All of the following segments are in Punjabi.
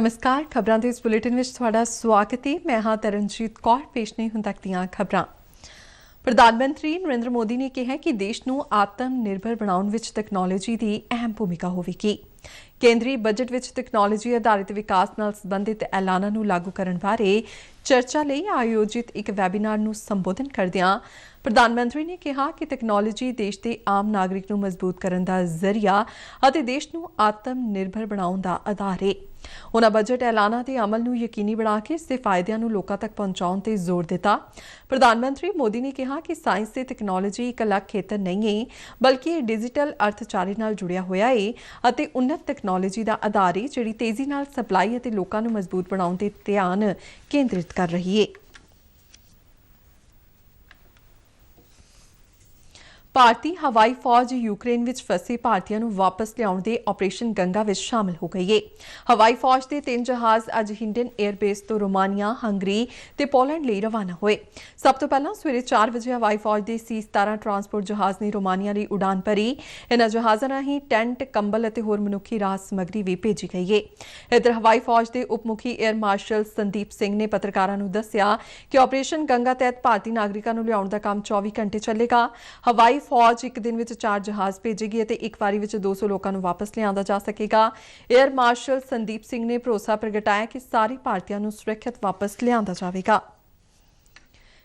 नमस्कार, खबरां ਦੇ ਇਸ ਬੁਲੇਟਿਨ ਵਿੱਚ ਤੁਹਾਡਾ ਸਵਾਗਤ ਹੈ। मैं हाँ ਤਰਨਜੀਤ ਕੌਰ। पेश नहीं ਹੁਣ तक ਦੀਆਂ ਖਬਰਾਂ। ਪ੍ਰਧਾਨ ਮੰਤਰੀ ਨਰਿੰਦਰ ਮੋਦੀ ਨੇ ਕਿਹਾ ਕਿ ਦੇਸ਼ ਨੂੰ ਆਤਮ ਨਿਰਭਰ ਬਣਾਉਣ ਵਿੱਚ ਤਕਨਾਲੋਜੀ ਦੀ ਅਹਿਮ ਭੂਮਿਕਾ ਹੋਵੇਗੀ। ਕੇਂਦਰੀ ਬਜਟ ਵਿੱਚ ਤਕਨਾਲੋਜੀ ਆਧਾਰਿਤ ਵਿਕਾਸ ਨਾਲ ਸੰਬੰਧਿਤ ਐਲਾਨਾਂ ਨੂੰ ਲਾਗੂ ਕਰਨ ਬਾਰੇ ਚਰਚਾ ਲਈ ਆਯੋਜਿਤ ਇੱਕ ਵੈਬੀਨਾਰ ਨੂੰ ਸੰਬੋਧਨ ਕਰਦਿਆਂ ਪ੍ਰਧਾਨ ਮੰਤਰੀ ਨੇ ਕਿਹਾ ਕਿ ਤਕਨਾਲੋਜੀ ਦੇਸ਼ ਦੇ ਆਮ ਨਾਗਰਿਕ ਨੂੰ ਮਜ਼ਬੂਤ ਕਰਨ ਦਾ ਜ਼ਰੀਆ ਅਤੇ ਦੇਸ਼ ਨੂੰ ਆਤਮ ਨਿਰਭਰ ਬਣਾਉਣ ਦਾ ਆਧਾਰ ਹੈ। ਉਨ੍ਹਾਂ ਬਜਟ ਐਲਾਨਾਂ ਦੇ ਅਮਲ ਨੂੰ ਯਕੀਨੀ ਬਣਾ ਕੇ ਇਸ ਦੇ ਫਾਇਦਿਆਂ ਨੂੰ ਲੋਕਾਂ ਤੱਕ ਪਹੁੰਚਾਉਣ ਤੇ ਜ਼ੋਰ ਦਿੱਤਾ। ਪ੍ਰਧਾਨ ਮੰਤਰੀ ਮੋਦੀ ਨੇ ਕਿਹਾ ਕਿ ਸਾਇੰਸ ਤੇ ਤਕਨਾਲੋਜੀ ਇੱਕ ਅਲੱਗ ਖੇਤਰ ਨਹੀਂ ਹੈ, ਬਲਕਿ ਇਹ ਡਿਜੀਟਲ ਅਰਥਚਾਰੇ ਨਾਲ ਜੁੜਿਆ ਹੋਇਆ ਹੈ ਅਤੇ ਉન્નਤ ਤਕਨਾਲੋਜੀ ਦਾ ਆਧਾਰ ਹੈ ਜਿਹੜੀ ਤੇਜ਼ੀ ਨਾਲ ਸਪਲਾਈ ਅਤੇ ਲੋਕਾਂ ਨੂੰ ਮਜ਼ਬੂਤ ਬਣਾਉਣ ਤੇ ਧਿਆਨ ਕੇਂਦਰਿਤ ਕਰ ਰਹੀ ਹੈ। ਭਾਰਤੀ ਹਵਾਈ ਫੌਜ ਯੂਕਰੇਨ ਵਿੱਚ ਫਸੇ ਭਾਰਤੀਆਂ ਨੂੰ ਵਾਪਸ ਲਿਆਉਣ ਦੇ ਆਪਰੇਸ਼ਨ ਗੰਗਾ ਵਿੱਚ ਸ਼ਾਮਲ ਹੋ ਗਈ ਹੈ। ਹਵਾਈ ਫੌਜ ਦੇ 3 ਜਹਾਜ਼ ਅੱਜ ਹਿੰਡਨ 에ਅਰਬੇਸ ਤੋਂ ਰੋਮਾਨੀਆ, ਹੰਗਰੀ ਤੇ ਪੋਲੈਂਡ ਲਈ ਰਵਾਨਾ ਹੋਏ। ਸਭ ਤੋਂ ਪਹਿਲਾਂ ਸਵੇਰੇ 4 ਵਜੇ ਹਵਾਈ ਫੌਜ ਦੇ C-17 ਟਰਾਂਸਪੋਰਟ ਜਹਾਜ਼ ਨੇ ਰੋਮਾਨੀਆ ਲਈ ਉਡਾਨ ਭਰੀ। ਇਨ੍ਹਾਂ ਜਹਾਜ਼ਾਂ ਰਾਹੀਂ ਟੈਂਟ, ਕੰਬਲ ਅਤੇ ਹੋਰ ਮਨੁੱਖੀ ਰਾਹਤ ਸਮੱਗਰੀ ਵੀ ਭੇਜੀ ਗਈ ਹੈ। ਇੱਧਰ ਹਵਾਈ ਫੌਜ ਦੇ ਉਪ ਮੁਖੀ 에ਅਰ ਮਾਰਸ਼ਲ ਸੰਦੀਪ ਸਿੰਘ ਨੇ ਪੱਤਰਕਾਰਾਂ ਨੂੰ ਦੱਸਿਆ ਕਿ ਆਪਰੇਸ਼ਨ ਗੰਗਾ ਤਹਿਤ ਭਾਰਤੀ ਨਾਗਰਿਕਾਂ ਨੂੰ ਲਿਆਉਣ ਦਾ ਕੰਮ 24 ਘੰਟੇ ਚੱਲੇਗਾ। ਹਵਾਈ ਫੌਜ ਇੱਕ ਦਿਨ ਵਿੱਚ 4 ਜਹਾਜ਼ ਭੇਜੇਗੀ ਅਤੇ ਇੱਕ ਵਾਰੀ ਵਿੱਚ 200 ਲੋਕਾਂ ਨੂੰ ਵਾਪਸ ਲਿਆਂਦਾ ਜਾ ਸਕੇਗਾ। 에ਅਰ ਮਾਰਸ਼ਲ ਸੰਦੀਪ ਸਿੰਘ ਨੇ ਭਰੋਸਾ ਪ੍ਰਗਟਾਇਆ ਕਿ ਸਾਰੇ ਭਾਰਤੀਆਂ ਨੂੰ ਸੁਰੱਖਿਅਤ ਵਾਪਸ ਲਿਆਂਦਾ ਜਾਵੇਗਾ।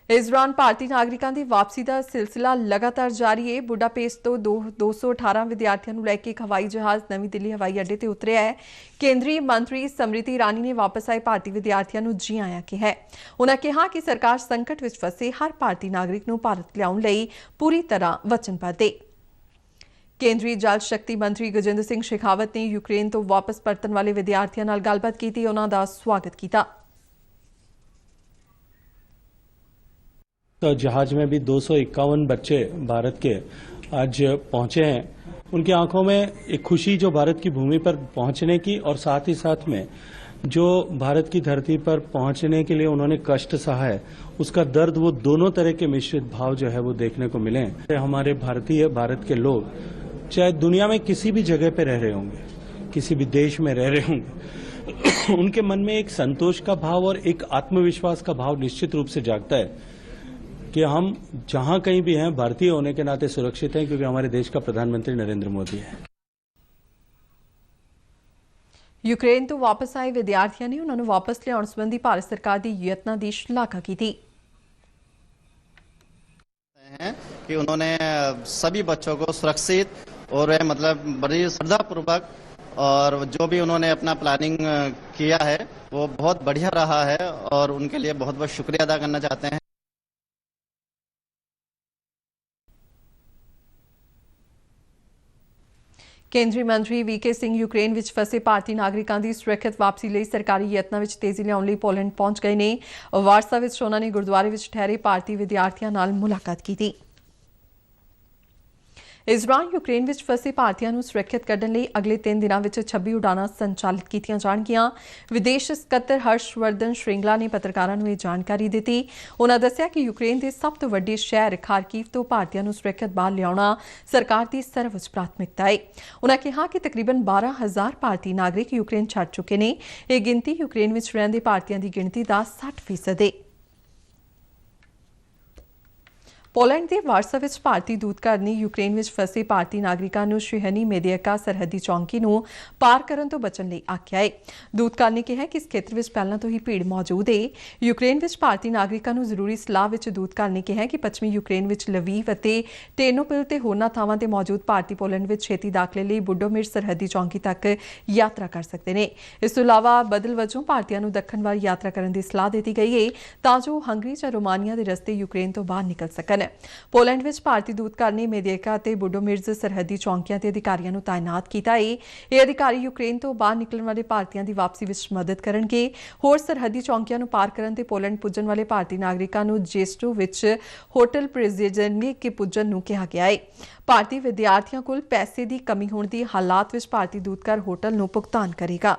ਇਸ ਦੌਰਾਨ ਭਾਰਤੀ ਨਾਗਰਿਕਾਂ ਦੀ ਵਾਪਸੀ ਦਾ ਸਿਲਸਿਲਾ ਲਗਾਤਾਰ ਜਾਰੀ ਹੈ। ਬੁਡਾਪੇਸਟ ਤੋਂ 218 ਵਿਦਿਆਰਥੀਆਂ ਨੂੰ ਲੈ ਕੇ ਇੱਕ ਹਵਾਈ ਜਹਾਜ਼ ਨਵੀਂ ਦਿੱਲੀ ਹਵਾਈ ਅੱਡੇ ਤੇ ਉਤਰਿਆ ਹੈ। ਕੇਂਦਰੀ ਮੰਤਰੀ ਸਮ੍ਰਿਤੀ ਇਰਾਨੀ ਨੇ ਵਾਪਸ ਆਏ ਭਾਰਤੀ ਵਿਦਿਆਰਥੀਆਂ ਨੂੰ ਜੀ ਆਇਆਂ ਕਿਹਾ। ਉਨ੍ਹਾਂ ਕਿਹਾ ਕਿ ਸਰਕਾਰ ਸੰਕਟ ਵਿੱਚ ਫਸੇ ਹਰ ਭਾਰਤੀ ਨਾਗਰਿਕ ਨੂੰ ਭਾਰਤ ਲਿਆਉਣ ਲਈ ਪੂਰੀ ਤਰ੍ਹਾਂ ਵਚਨਬੱਧ ਹੈ। ਕੇਂਦਰੀ ਜਲ ਸ਼ਕਤੀ ਮੰਤਰੀ ਗਜੇਂਦਰ ਸਿੰਘ ਸ਼ੇਖਾਵਤ ਨੇ ਯੂਕਰੇਨ ਤੋਂ ਵਾਪਸ ਪਰਤਣ ਵਾਲੇ ਵਿਦਿਆਰਥੀਆਂ ਨਾਲ ਗੱਲਬਾਤ ਕੀਤੀ। ਉਨ੍ਹਾਂ ਦਾ ਸਵਾਗਤ ਕੀਤਾ। तो जहाज में भी 251 बच्चे भारत के आज पहुंचे हैं। उनकी आंखों में एक खुशी जो भारत की भूमि पर पहुंचने की और साथ ही साथ में जो भारत की धरती पर पहुंचने के लिए उन्होंने कष्ट सहा है उसका दर्द, वो दोनों तरह के मिश्रित भाव जो है वो देखने को मिले हैं। हमारे भारत के लोग चाहे दुनिया में किसी भी जगह पे रह रहे होंगे, किसी भी देश में रह रहे होंगे, उनके मन में एक संतोष का भाव और एक आत्मविश्वास का भाव निश्चित रूप से जागता है कि हम जहां कहीं भी हैं भारतीय होने के नाते सुरक्षित हैं, क्योंकि हमारे देश का प्रधानमंत्री नरेंद्र मोदी है। ਯੂਕਰੇਨ ਤੋਂ ਵਾਪਸ ਆਏ ਵਿਦਿਆਰਥੀਆਂ ਨੇ ਉਨ੍ਹਾਂ ਨੂੰ ਵਾਪਸ ਲਿਆਉਣ ਸੰਬੰਧੀ ਭਾਰਤ ਸਰਕਾਰ ਦੀ ਯਤਨਾਂ ਦੀ ਸ਼ਲਾਘਾ ਕੀਤੀ। कि उन्होंने सभी बच्चों को सुरक्षित और मतलब बड़ी श्रद्धापूर्वक और जो भी उन्होंने अपना प्लानिंग किया है वो बहुत बढ़िया रहा है और उनके लिए बहुत बहुत शुक्रिया अदा करना चाहते हैं। ਕੇਂਦਰੀ ਮੰਤਰੀ VK ਸਿੰਘ ਯੂਕਰੇਨ ਵਿੱਚ ਫਸੇ ਭਾਰਤੀ ਨਾਗਰਿਕਾਂ ਦੀ ਸੁਰੱਖਿਅਤ ਵਾਪਸੀ ਲਈ ਸਰਕਾਰੀ ਯਤਨਾਂ ਵਿੱਚ ਤੇਜ਼ੀ ਲਿਆਉਣ ਲਈ ਪੋਲੈਂਡ ਪਹੁੰਚ ਗਏ ਨੇ। ਵਾਰਸਾ ਵਿੱਚ ਉਨ੍ਹਾਂ ਨੇ ਗੁਰਦੁਆਰੇ ਵਿੱਚ ਠਹਿਰੇ ਭਾਰਤੀ ਵਿਦਿਆਰਥੀਆਂ ਨਾਲ ਮੁਲਾਕਾਤ ਕੀਤੀ। ਇਸ ਦੌਰਾਨ ਯੂਕਰੇਨ ਵਿੱਚ ਫਸੇ ਭਾਰਤੀਆਂ ਨੂੰ ਸੁਰੱਖਿਅਤ ਕੱਢਣ ਲਈ ਅਗਲੇ 3 ਦਿਨਾਂ ਵਿੱਚ 26 ਉਡਾਨਾਂ ਸੰਚਾਲਿਤ ਕੀਤੀਆਂ ਜਾਣਗੀਆਂ। ਵਿਦੇਸ਼ ਸਕੱਤਰ ਹਰਸ਼ਵਰਧਨ ਸ਼੍ਰਿੰਗਲਾ ਨੇ ਪੱਤਰਕਾਰਾਂ ਨੂੰ ਇਹ ਜਾਣਕਾਰੀ ਦਿੱਤੀ। ਉਨ੍ਹਾਂ ਦੱਸਿਆ ਕਿ ਯੂਕਰੇਨ ਦੇ ਸਭ ਤੋਂ ਵੱਡੇ ਸ਼ਹਿਰ ਖਾਰਕੀਵ ਤੋਂ ਭਾਰਤੀਆਂ ਨੂੰ ਸੁਰੱਖਿਅਤ ਬਾਹਰ ਲਿਆਉਣਾ ਸਰਕਾਰ ਦੀ ਸਰਵਉੱਚ ਪ੍ਰਾਥਮਿਕਤਾ ਹੈ। ਉਨ੍ਹਾਂ ਕਿਹਾ ਕਿ ਤਕਰੀਬਨ 12,000 ਭਾਰਤੀ ਨਾਗਰਿਕ ਯੂਕਰੇਨ ਛੱਡ ਚੁੱਕੇ ਨੇ। ਇਹ ਗਿਣਤੀ ਯੂਕਰੇਨ ਵਿੱਚ ਰਹਿੰਦੇ ਭਾਰਤੀਆਂ ਦੀ ਗਿਣਤੀ ਦਾ 60% ਹੈ। ਪੋਲੈਂਡ ਦੇ ਵਾਰਸਾ ਵਿੱਚ ਭਾਰਤੀ ਦੂਤਘਰ ਨੇ ਯੂਕਰੇਨ ਵਿੱਚ ਫਸੇ ਭਾਰਤੀ ਨਾਗਰਿਕਾਂ ਨੂੰ ਸ਼ਿਹਨੀ ਮੇਦਿਆਕਾ ਸਰਹੱਦੀ ਚੌਂਕੀ ਨੂੰ ਪਾਰ ਕਰਨ ਤੋਂ ਬਚਣ ਲਈ ਆਖਿਆ ਹੈ। ਦੂਤਘਰ ਨੇ ਕਿਹਾ ਕਿ ਇਸ ਖੇਤਰ ਵਿੱਚ ਪਹਿਲਾਂ ਤੋਂ ਹੀ ਭੀੜ ਮੌਜੂਦ ਹੈ। ਯੂਕਰੇਨ ਵਿੱਚ ਭਾਰਤੀ ਨਾਗਰਿਕਾਂ ਨੂੰ ਜ਼ਰੂਰੀ ਸਲਾਹ ਵਿੱਚ ਦੂਤਘਰ ਨੇ ਕਿਹਾ ਕਿ ਪੱਛਮੀ ਯੂਕਰੇਨ ਵਿੱਚ ਲਵੀਵ ਅਤੇ ਟੇਰਨੋਪਿਲ ਤੇ ਹੋਰਨਾਂ ਥਾਵਾਂ ਤੇ ਮੌਜੂਦ ਭਾਰਤੀ ਪੋਲੈਂਡ ਵਿੱਚ ਛੇਤੀ ਦਾਖਲੇ ਲਈ ਬੁਡੋਮਿਰ ਸਰਹੱਦੀ ਚੌਂਕੀ ਤੱਕ ਯਾਤਰਾ ਕਰ ਸਕਦੇ ਨੇ। ਇਸ ਤੋਂ ਇਲਾਵਾ ਬਦਲ ਵਜੋਂ ਭਾਰਤੀਆਂ ਨੂੰ ਦੱਖਣ ਵੱਲ ਯਾਤਰਾ ਕਰਨ ਦੀ ਸਲਾਹ ਦਿੱਤੀ ਗਈ ਹੈ ਤਾਂ ਜੋ ਹੰਗਰੀ ਜਾਂ ਰੋਮਾਨੀਆ ਦੇ ਰਸਤੇ ਯੂਕਰੇਨ ਤੋਂ ਬਾਹਰ ਨਿਕਲ ਸਕਣ। ਪੋਲੈਂਡ ਵਿੱਚ ਭਾਰਤੀ ਦੂਤਘਰ ਨੇ ਮੇਦਿਆਕਾ ਅਤੇ ਬੁਡੋਮਿਰਜ਼ ਸਰਹੱਦੀ ਚੌਂਕੀਆਂ ਤੇ ਅਧਿਕਾਰੀਆਂ ਨੂੰ ਤਾਇਨਾਤ ਕੀਤਾ ਹੈ। ਇਹ ਅਧਿਕਾਰੀ ਯੂਕਰੇਨ ਤੋਂ ਬਾਹਰ ਨਿਕਲਣ ਵਾਲੇ ਭਾਰਤੀਆਂ ਦੀ ਵਾਪਸੀ ਵਿੱਚ ਮਦਦ ਕਰਨਗੇ। ਹੋਰ ਸਰਹੱਦੀ ਚੌਂਕੀਆਂ ਨੂੰ ਪਾਰ ਕਰਨ ਤੇ ਪੋਲੈਂਡ ਪੁੱਜਣ ਵਾਲੇ ਭਾਰਤੀ ਨਾਗਰਿਕਾਂ ਨੂੰ ਜੇਸਟੋ ਵਿੱਚ ਹੋਟਲ ਪ੍ਰਿਜ਼ਨਿਕ ਪੁੱਜਣ ਨੂੰ ਕਿਹਾ ਗਿਆ ਹੈ। ਭਾਰਤੀ ਵਿਦਿਆਰਥੀਆਂ ਕੋਲ ਪੈਸੇ ਦੀ ਕਮੀ ਹੋਣ ਦੀ ਹਾਲਾਤ ਵਿੱਚ ਭਾਰਤੀ ਦੂਤਘਰ ਹੋਟਲ ਨੂੰ ਭੁਗਤਾਨ ਕਰੇਗਾ।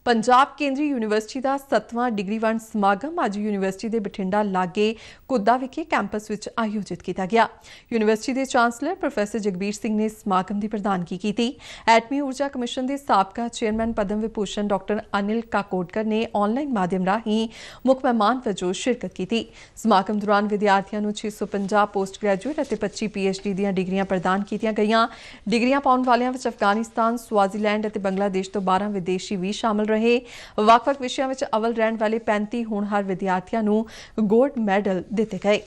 पंजाब केंद्रीय यूनिवर्सिटी का 7वां डिग्री वंड समागम अज यूनिवर्सिटी के बठिंडा लागे कुद्दा विखे कैंपस विच आयोजित किया गया। यूनिवर्सिटी के चांसलर प्रोफैसर जगबीर सिंह ने समागम की प्रधानगी की। एटमी ऊर्जा कमिशन के साबका चेयरमैन पद्म विभूषण डॉक्टर अनिल काकोडकर ने ऑनलाइन माध्यम राही मुख मेहमान वजों शिरकत की। समागम दौरान विद्यार्थियों को 650 पोस्ट ग्रैजुएट और 25 PhD दी डिग्रियां प्रदान की गईयां। डिग्रियां पाउण वालियां विच अफगानिस्तान, स्वाजीलैंड और बांग्लादेश तो 12 विदेशी भी शामिल रहे। ਵੱਖ-ਵੱਖ विषयों में अव्वल रहने वाले 35 होनहार विद्यार्थियों को गोल्ड मैडल दिते गए।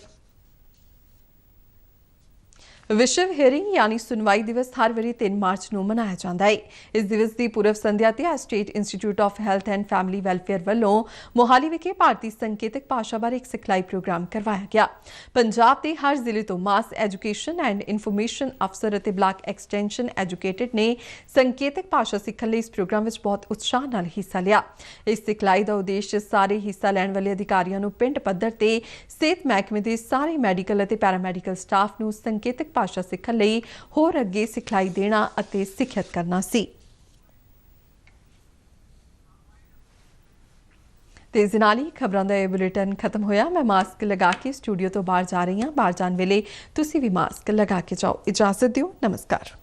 विश्व हियरिंग यानी सुनवाई दिवस हर वारी 3 मार्च को मनाया जाता है। इस दिवस की पूर्व संध्या ते state institute of health and family welfare वालों मोहाली विखे भारतीय संकेतक भाषा बारे एक सिखलाई प्रोग्राम करवाया गया। पंजाब के हर जिले तो मास एजुकेशन एंड इन्फॉर्मेशन अफसर और ब्लॉक एक्सटेंशन एजुकेटेड ने संकेतक भाषा सीखने इस प्रोग्राम में बहुत उत्साह नाल हिस्सा लिया। इस सिखलाई का उद्देश्य सारे हिस्सा लैण वाले अधिकारियों को पिंड पद्धर ते सेहत महकमे के सारे मैडिकल और पैरामैडिकल स्टाफ को संकेतक भाषा सीखण लई होर अगे सिखलाई देना अते सिखियत करना सी। तेज नाल ही खबरों का यह बुलेटिन खत्म होया। मैं मास्क लगा के स्टूडियो तो बाहर जा रही हूँ। बाहर जाने वेले तुसी भी मास्क लगा के जाओ। इजाजत दियो। नमस्कार।